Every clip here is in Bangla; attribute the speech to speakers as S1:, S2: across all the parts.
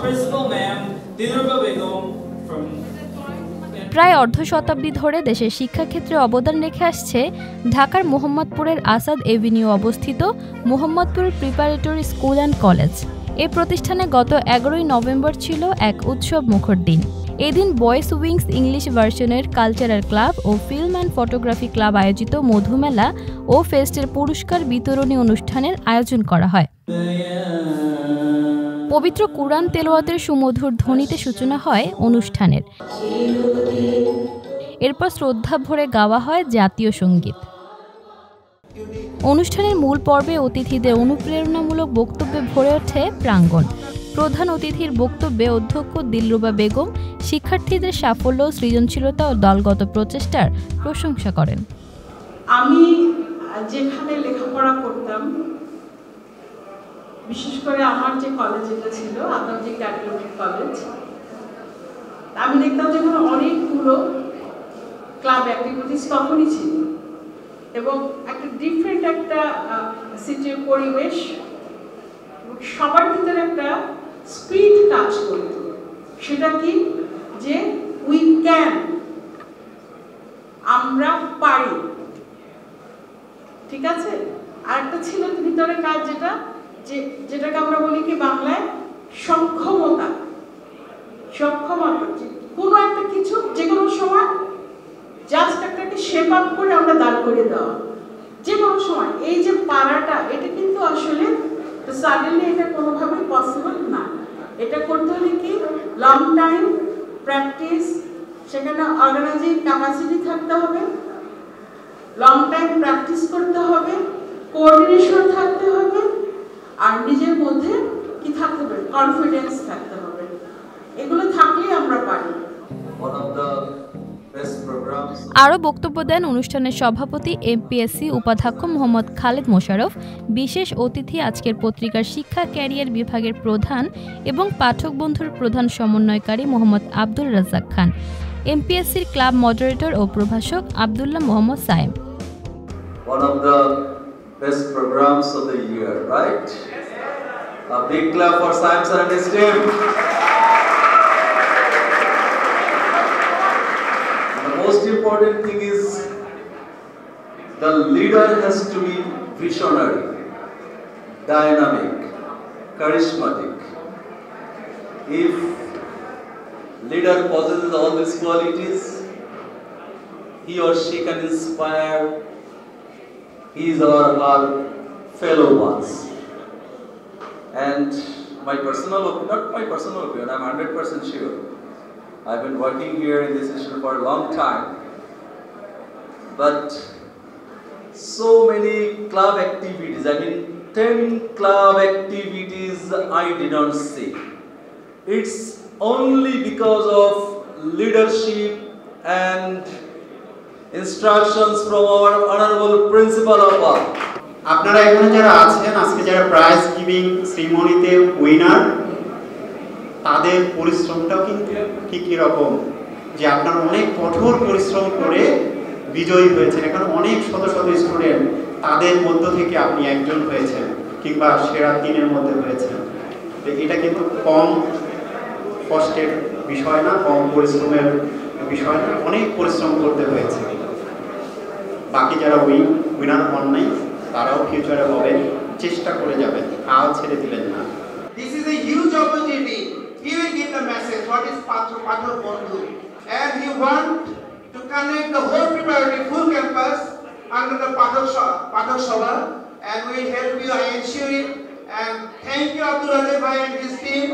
S1: Principal Ma'am Dilruba Begum from
S2: প্রায় অর্ধ শতাব্দী ধরে দেশের শিক্ষাক্ষেত্রে অবদান রেখে আসছে ঢাকার মোহাম্মদপুরের আসাদ এভিনিউ অবস্থিত Mohammadpur preparatory school and college. এই প্রতিষ্ঠানে গত 11ই নভেম্বর ছিল এক উৎসব মুখর দিন। এদিন বয়েজ উইংস ইংলিশ ভার্সনের কালচারাল ক্লাব ও ফিল্ম অ্যান্ড ফটোগ্রাফি ক্লাব আয়োজিত মধুমেলা ও ফেস্টের পুরস্কার বিতরণী অনুষ্ঠানের আয়োজন করা হয়। পবিত্র কুরআন তেলাওয়াতের সুমধুর ধ্বনিতে সূচনা হয় অনুষ্ঠানের। এরপর শ্রদ্ধা ভরে গাওয়া হয় জাতীয় সঙ্গীত। অনুষ্ঠানের মূল পর্বে অতিথিদের অনুপ্রেরণামূলক বক্তব্যে ভরে ওঠে প্রাঙ্গণ। প্রধান অতিথির বক্তব্যে অধ্যক্ষ দিলরুবা বেগম শিক্ষার্থীদের সাফল্য, সৃজনশীলতা ও দলগত প্রচেষ্টার প্রশংসা করেন।
S3: আমি যেখানে লেখাপড়া করতাম, বিশেষ করে আমার যে কলেজ এটা ছিল আন্তর্জাতিক একাডেমিক কলেজ, আমি দেখতাম যে অনেকগুলো ক্লাব অ্যাক্টিভিটিস তখনই ছিল এবং একটা ডিফারেন্ট একটা সিটির পরিবেশ, সবার ভিতরে একটা স্পিরিট কাজ করত। সেটা কি যে উই ক্যান, আমরা পারি, ঠিক আছে। আর একটা ছিল ভিতরে কাজ যেটাকে আমরা বলি কি বাংলায় সক্ষমতা। কোনো একটা কিছু যে কোনো সময় জাস্ট একটাকে শেপ আপ করে আমরা দাঁড় করে দেওয়া, যে কোনো সময়। এই যে পারাটা, এটা কিন্তু আসলে সাডেনলি এটা কোনোভাবেই পসিবল না। এটা করতে হলে কি লং টাইম প্র্যাকটিস, সেখানে অর্গানাইজিং ক্যাপাসিটি থাকতে হবে, লং টাইম প্র্যাকটিস করতে হবে, কোঅর্ডিনেশন থাকতে হবে, আর নিজের মধ্যে কি থাকতে হবে, কনফিডেন্স থাকতে হবে। এগুলো থাকলেই আমরা পারি।
S2: আরও বক্তব্য দেন অনুষ্ঠানের সভাপতি এমপিএসসি উপাধ্যক্ষ মোহাম্মদ খালেদ মোশাররফ। বিশেষ অতিথি আজকের পত্রিকার শিক্ষা ক্যারিয়ার বিভাগের প্রধান এবং পাঠক বন্ধুর প্রধান সমন্বয়কারী মোহাম্মদ আব্দুল রাজ্জাক খান, এমপিএসসির ক্লাব মডারেটর ও প্রভাষক Abdullah Mohammad Sayem.
S4: Best programs of the year, right? A big clap for Saim sir and his team. The most important thing is the leader has to be visionary, dynamic, charismatic. If leader possesses all these qualities, he or she can inspire his or her fellow ones. And my personal opinion, not my personal opinion, I'm 100% sure. I've been working here in this institution for a long time. But so many club activities, 10 club activities I did not see. It's only because of leadership and instructions from our honorable principal of all.
S5: আপনারা এখানে যারা আছেন, আজকে যারা প্রাইজ গিভিং সেরিমনিতে উইনার, তাদের পরিশ্রমটাও কিন্তু ঠিক এরকম যে আপনারা অনেক কঠোর পরিশ্রম করে বিজয়ী হয়েছেন। এখানে অনেক শত শত স্টুডেন্ট, তাদের মধ্য থেকে আপনি একজন হয়েছেন কিংবা সেরা 3-এর মধ্যে হয়েছেন। তো এটা কিন্তু কম কষ্টের বিষয় না, কম পরিশ্রমের বিষয় না, অনেক পরিশ্রম করতে হয়েছে। বাকি যারা উইনার হন নাই তারাও ফিউচারে হবেন, চেষ্টা করে যাবেন, হাল ছেড়ে দিবেন না।
S6: This is a huge opportunity. He will give the message what is Pathak Bondhu, and he want to connect the whole preparatory full campus under the Pathak Sabha, and we will help you, I ensure it. And thank you Abdul Razak bhai and his team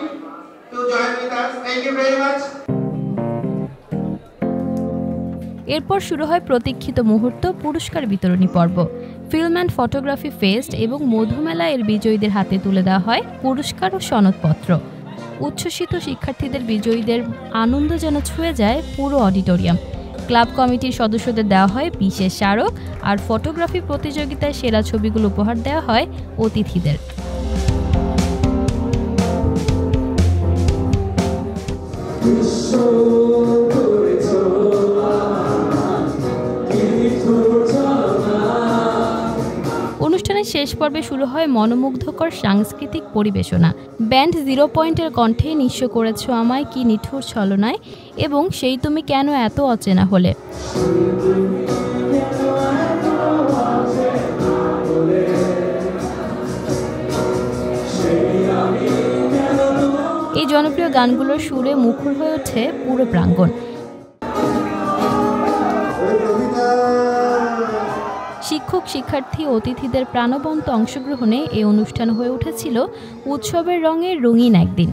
S6: to join with us. Thank you very much.
S2: এরপর শুরু হয় প্রতীক্ষিত মুহূর্ত, পুরস্কার বিতরণী পর্ব। ফিল্ম অ্যান্ড ফটোগ্রাফি ফেস্ট এবং মধুমেলা এর বিজয়ীদের হাতে তুলে দেওয়া হয় পুরস্কার ও সনদপত্র। উচ্ছ্বসিত শিক্ষার্থীদের বিজয়ীদের আনন্দ যেন ছুঁয়ে যায় পুরো অডিটোরিয়াম। ক্লাব কমিটির সদস্যদের দেওয়া হয় বিশেষ স্মারক, আর ফটোগ্রাফি প্রতিযোগিতায় সেরা ছবিগুলো উপহার দেওয়া হয় অতিথিদের। অনুষ্ঠানের শেষ পর্বে শুরু হয় মনোমুগ্ধকর সাংস্কৃতিক পরিবেশনা। ব্যান্ড 0 পয়েন্টের কণ্ঠে নিঃস্ব করেছ আমায় কি নিঠুর ছলনায় এবং সেই তুমি কেন এত অচেনা হলে। এই জনপ্রিয় গানগুলোর সুরে মুখর হয়ে ওঠে পুরো প্রাঙ্গণ। শিক্ষক, শিক্ষার্থী, অতিথিদের প্রাণবন্ত অংশগ্রহণে এই অনুষ্ঠান হয়ে উঠেছিল উৎসবের রঙের রঙিন একদিন।